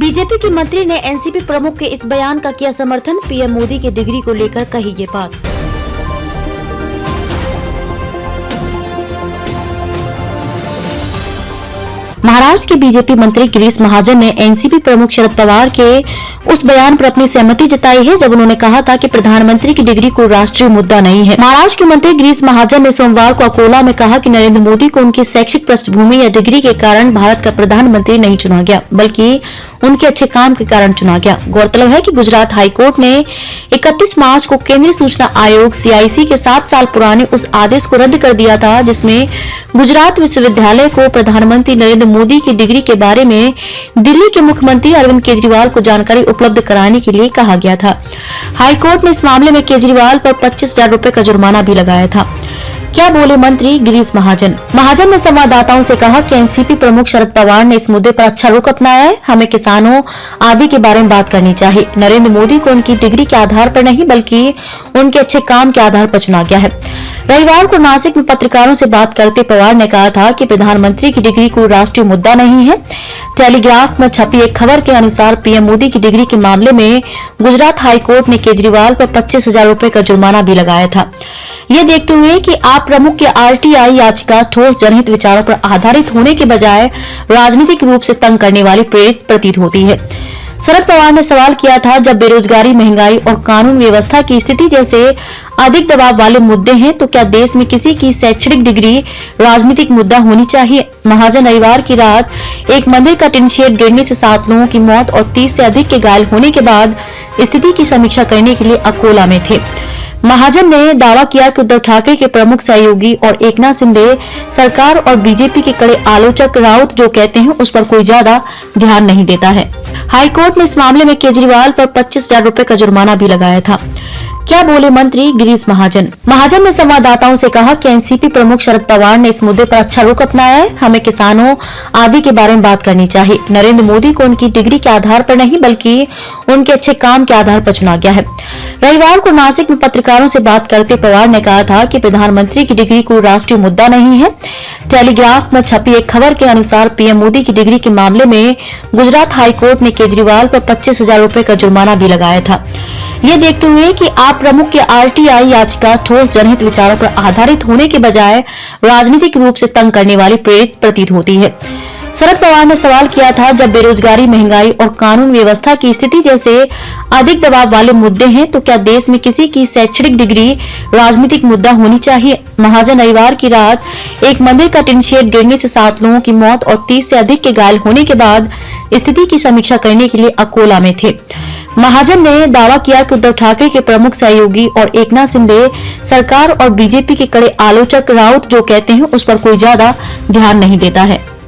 BJP के मंत्री ने एनसीपी प्रमुख के इस बयान का किया समर्थन। पीएम मोदी की डिग्री को लेकर कही ये बात। महाराष्ट्र के बीजेपी मंत्री गिरीश महाजन ने एनसीपी प्रमुख शरद पवार के उस बयान पर अपनी सहमति जताई है जब उन्होंने कहा था कि प्रधानमंत्री की डिग्री कोई राष्ट्रीय मुद्दा नहीं है। महाराष्ट्र के मंत्री गिरीश महाजन ने सोमवार को अकोला में कहा कि नरेंद्र मोदी को उनकी शैक्षिक पृष्ठभूमि या डिग्री के कारण भारत का प्रधानमंत्री नहीं चुना गया, बल्कि उनके अच्छे काम के कारण चुना गया। गौरतलब है कि गुजरात हाईकोर्ट ने 31 मार्च को केंद्रीय सूचना आयोग CIC के 7 साल पुराने उस आदेश को रद्द कर दिया था जिसमें गुजरात विश्वविद्यालय को प्रधानमंत्री नरेंद्र मोदी की डिग्री के बारे में दिल्ली के मुख्यमंत्री अरविंद केजरीवाल को जानकारी उपलब्ध कराने के लिए कहा गया था। हाईकोर्ट ने इस मामले में केजरीवाल पर 25,000 रुपए का जुर्माना भी लगाया था। क्या बोले मंत्री गिरीश महाजन? महाजन ने संवाददाताओं से कहा कि एनसीपी प्रमुख शरद पवार ने इस मुद्दे पर अच्छा रुख अपनाया है। हमें किसानों आदि के बारे में बात करनी चाहिए। नरेंद्र मोदी को उनकी डिग्री के आधार पर नहीं बल्कि उनके अच्छे काम के आधार पर चुना गया है। रविवार को नासिक में पत्रकारों से बात करते पवार ने कहा था कि प्रधानमंत्री की डिग्री कोई राष्ट्रीय मुद्दा नहीं है। टेलीग्राफ में छपी एक खबर के अनुसार पीएम मोदी की डिग्री के मामले में गुजरात हाईकोर्ट ने केजरीवाल पर 25,000 रुपए का जुर्माना भी लगाया था। ये देखते हुए कि आप प्रमुख के RTI याचिका ठोस जनहित विचारों पर आधारित होने के बजाय राजनीतिक रूप से तंग करने वाली प्रेरित प्रतीत होती है। शरद पवार ने सवाल किया था, जब बेरोजगारी, महंगाई और कानून व्यवस्था की स्थिति जैसे अधिक दबाव वाले मुद्दे हैं तो क्या देश में किसी की शैक्षणिक डिग्री राजनीतिक मुद्दा होनी चाहिए? महाजन रविवार की रात एक मंदिर का टिन शेड गिरने से 7 लोगों की मौत और 30 से अधिक के घायल होने के बाद स्थिति की समीक्षा करने के लिए अकोला में थे। महाजन ने दावा किया कि उद्धव ठाकरे के प्रमुख सहयोगी और एकनाथ शिंदे सरकार और बीजेपी के कड़े आलोचक राउत जो कहते हैं उस पर कोई ज्यादा ध्यान नहीं देता है। हाईकोर्ट ने इस मामले में केजरीवाल पर 25,000 रुपए का जुर्माना भी लगाया था। क्या बोले मंत्री गिरीश महाजन? महाजन ने संवाददाताओं से कहा कि एनसीपी प्रमुख शरद पवार ने इस मुद्दे पर अच्छा रुख अपनाया है। हमें किसानों आदि के बारे में बात करनी चाहिए। नरेंद्र मोदी को उनकी डिग्री के आधार पर नहीं बल्कि उनके अच्छे काम के आधार पर चुना गया है। रविवार को नासिक में पत्रकारों से बात करते पवार ने कहा था कि प्रधानमंत्री की डिग्री कोई राष्ट्रीय मुद्दा नहीं है। टेलीग्राफ में छपी एक खबर के अनुसार पीएम मोदी की डिग्री के मामले में गुजरात हाईकोर्ट ने केजरीवाल पर 25,000 रुपए का जुर्माना भी लगाया था। ये देखते हुए कि आप प्रमुख के RTI याचिका ठोस जनहित विचारों पर आधारित होने के बजाय राजनीतिक रूप से तंग करने वाली प्रेरित प्रतीत होती है। शरद पवार ने सवाल किया था, जब बेरोजगारी, महंगाई और कानून व्यवस्था की स्थिति जैसे अधिक दबाव वाले मुद्दे हैं तो क्या देश में किसी की शैक्षणिक डिग्री राजनीतिक मुद्दा होनी चाहिए? महाजन रविवार की रात एक मंदिर का टिन शेड गिरने से 7 लोगों की मौत और 30 से अधिक के घायल होने के बाद स्थिति की समीक्षा करने के लिए अकोला में थे। महाजन ने दावा किया कि उद्धव ठाकरे के प्रमुख सहयोगी और एकनाथ शिंदे सरकार और बीजेपी के कड़े आलोचक राउत जो कहते हैं उस पर कोई ज्यादा ध्यान नहीं देता है।